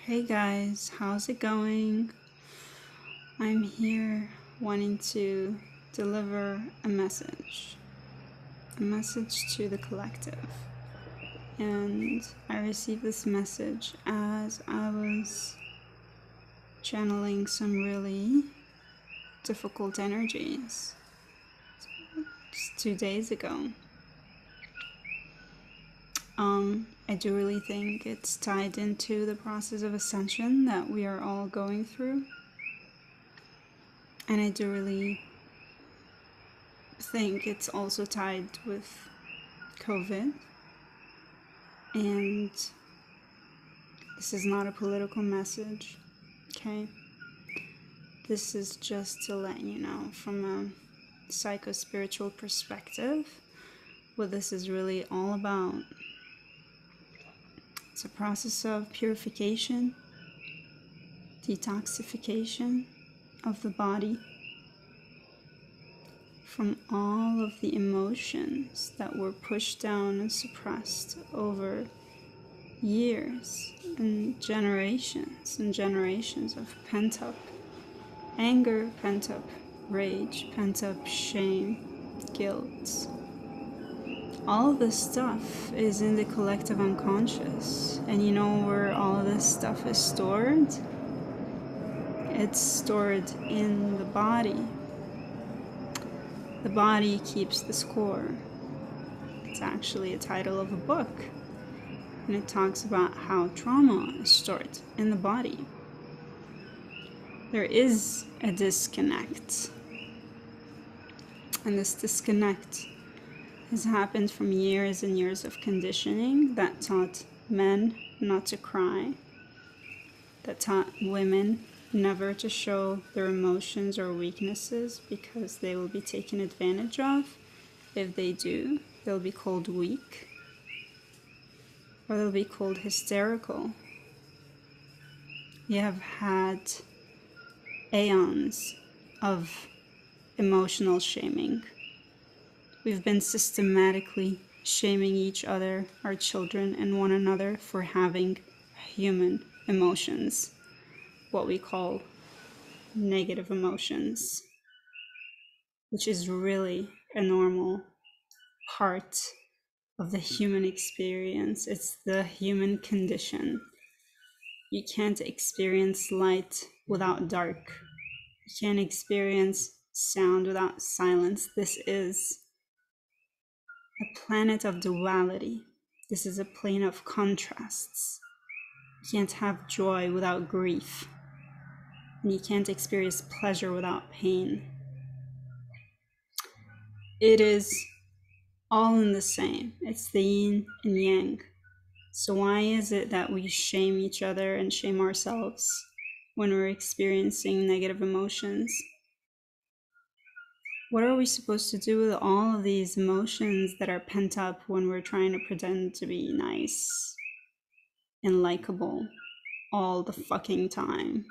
Hey guys, how's it going? I'm here wanting to deliver a message to the collective. And I received this message as I was channeling some really difficult energies just 2 days ago. I do really think it's tied into the process of ascension that we are all going through. And I do really think it's also tied with COVID. And this is not a political message, okay? This is just to let you know from a psycho-spiritual perspective what this is really all about. It's a process of purification, detoxification of the body from all of the emotions that were pushed down and suppressed over years and generations of pent-up anger, pent-up rage, pent-up shame, guilt. All of this stuff is in the collective unconscious. And you know where all of this stuff is stored? It's stored in the body. The body keeps the score. It's actually a title of a book. And it talks about how trauma is stored in the body. There is a disconnect. And this disconnect has happened from years and years of conditioning that taught men not to cry, that taught women never to show their emotions or weaknesses because they will be taken advantage of. If they do, they'll be called weak, or they'll be called hysterical. You have had aeons of emotional shaming. We've been systematically shaming each other, our children, and one another for having human emotions, what we call negative emotions, which is really a normal part of the human experience. It's the human condition. You can't experience light without dark. You can't experience sound without silence. This is a planet of duality. This is a plane of contrasts. You can't have joy without grief. And you can't experience pleasure without pain. It is all in the same. It's the yin and yang. So why is it that we shame each other and shame ourselves when we're experiencing negative emotions? What are we supposed to do with all of these emotions that are pent up when we're trying to pretend to be nice and likable all the fucking time?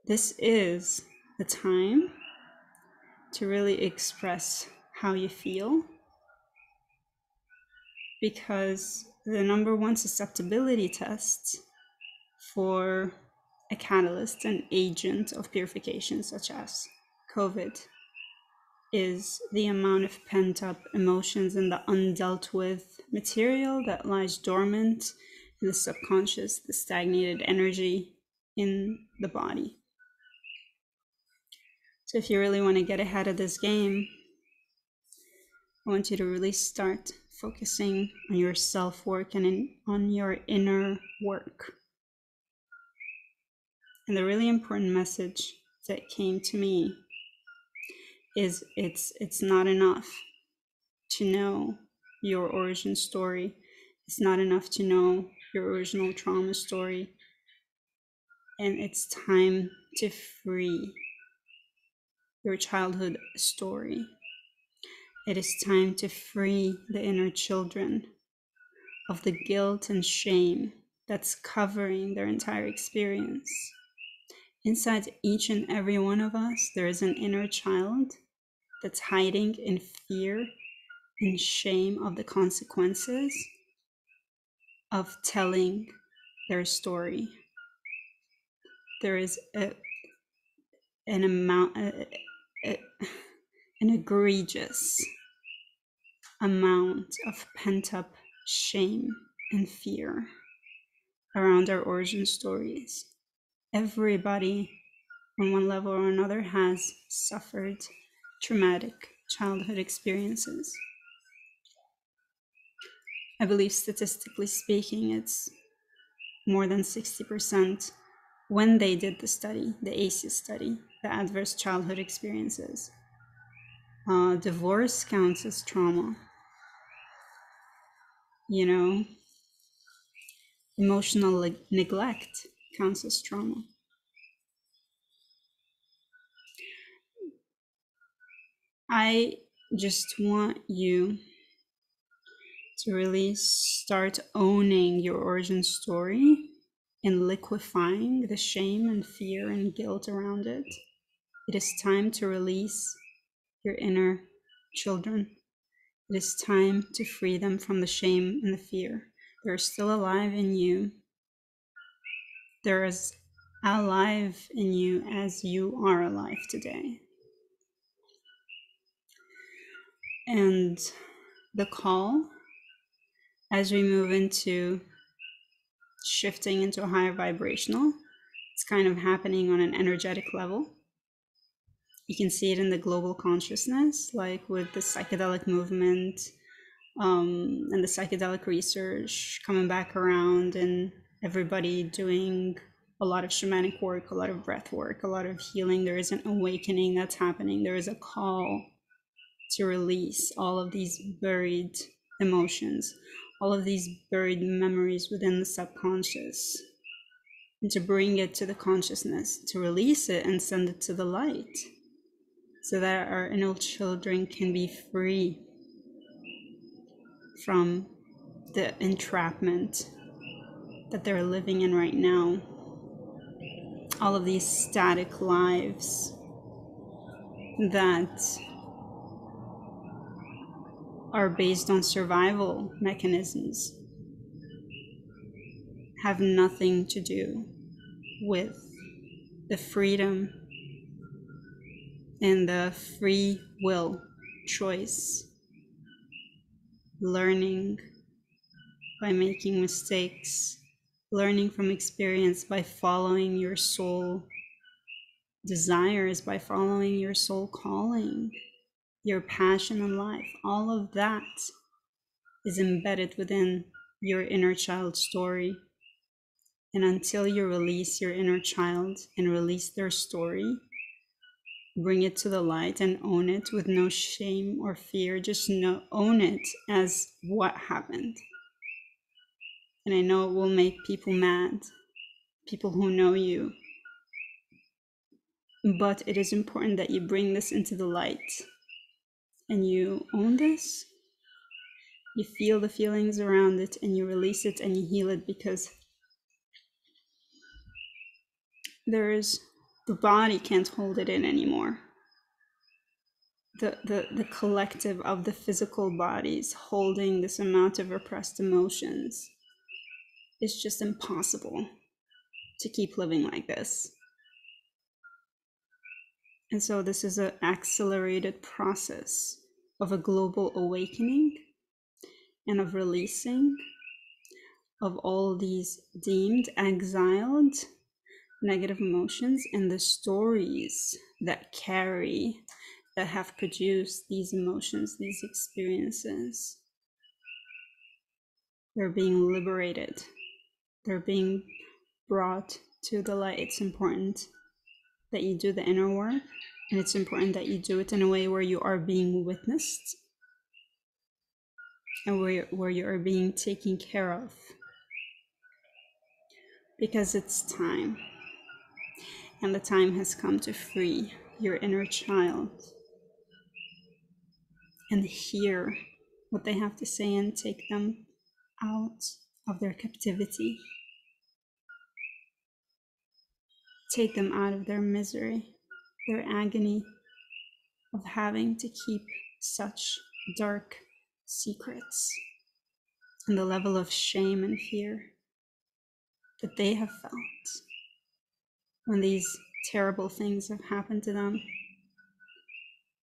This is the time to really express how you feel, because the number one susceptibility test for a catalyst, an agent of purification such as COVID, is the amount of pent-up emotions and the undealt with material that lies dormant in the subconscious, the stagnated energy in the body. So if you really want to get ahead of this game, I want you to really start focusing on your self-work and on your inner work. And the really important message that came to me is it's not enough to know your origin story. It's not enough to know your original trauma story. And it's time to free your childhood story. It is time to free the inner children of the guilt and shame that's covering their entire experience. Inside each and every one of us, there is an inner child that's hiding in fear and shame of the consequences of telling their story. There is an amount, an egregious amount of pent-up shame and fear around our origin stories. Everybody, on one level or another, has suffered traumatic childhood experiences. I believe, statistically speaking, it's more than 60% when they did the study, the ACEs study, the adverse childhood experiences. Divorce counts as trauma. You know, emotional neglect counts as trauma. I just want you to really start owning your origin story and liquefying the shame and fear and guilt around it. It is time to release your inner children. It is time to free them from the shame and the fear. They're still alive in you. They're as alive in you as you are alive today. And the call, as we move into shifting into a higher vibrational, it's kind of happening on an energetic level. You can see it in the global consciousness, like with the psychedelic movement and the psychedelic research coming back around, and everybody doing a lot of shamanic work, a lot of breath work, a lot of healing. There is an awakening that's happening. There is a call to release all of these buried emotions, all of these buried memories within the subconscious, and to bring it to the consciousness, to release it and send it to the light, so that our inner children can be free from the entrapment that they're living in right now. All of these static lives that are based on survival mechanisms have nothing to do with the freedom and the free will choice, learning by making mistakes, learning from experience by following your soul desires, by following your soul calling, your passion in life. All of that is embedded within your inner child story. And until you release your inner child and release their story, bring it to the light and own it with no shame or fear, just own it as what happened. And I know it will make people mad, people who know you, but it is important that you bring this into the light and you own this. You feel the feelings around it and you release it and you heal it, because the body can't hold it in anymore. The collective of the physical bodies holding this amount of repressed emotions, it's just impossible to keep living like this. And so this is an accelerated process of a global awakening and of releasing of all these deemed exiled negative emotions and the stories that have produced these emotions, these experiences. They're being liberated. They're being brought to the light. It's important that you do the inner work, and it's important that you do it in a way where you are being witnessed and where you are being taken care of, because it's time, and the time has come to free your inner child and hear what they have to say and take them out of their captivity. Take them out of their misery, their agony of having to keep such dark secrets, and the level of shame and fear that they have felt when these terrible things have happened to them.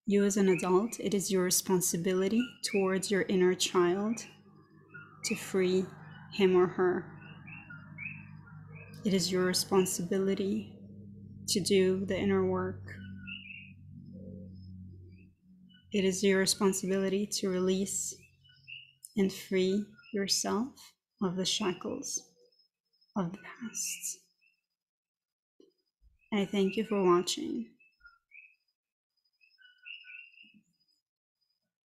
You as an adult, it is your responsibility towards your inner child to free him or her. It is your responsibility to do the inner work. It is your responsibility to release and free yourself of the shackles of the past. I thank you for watching.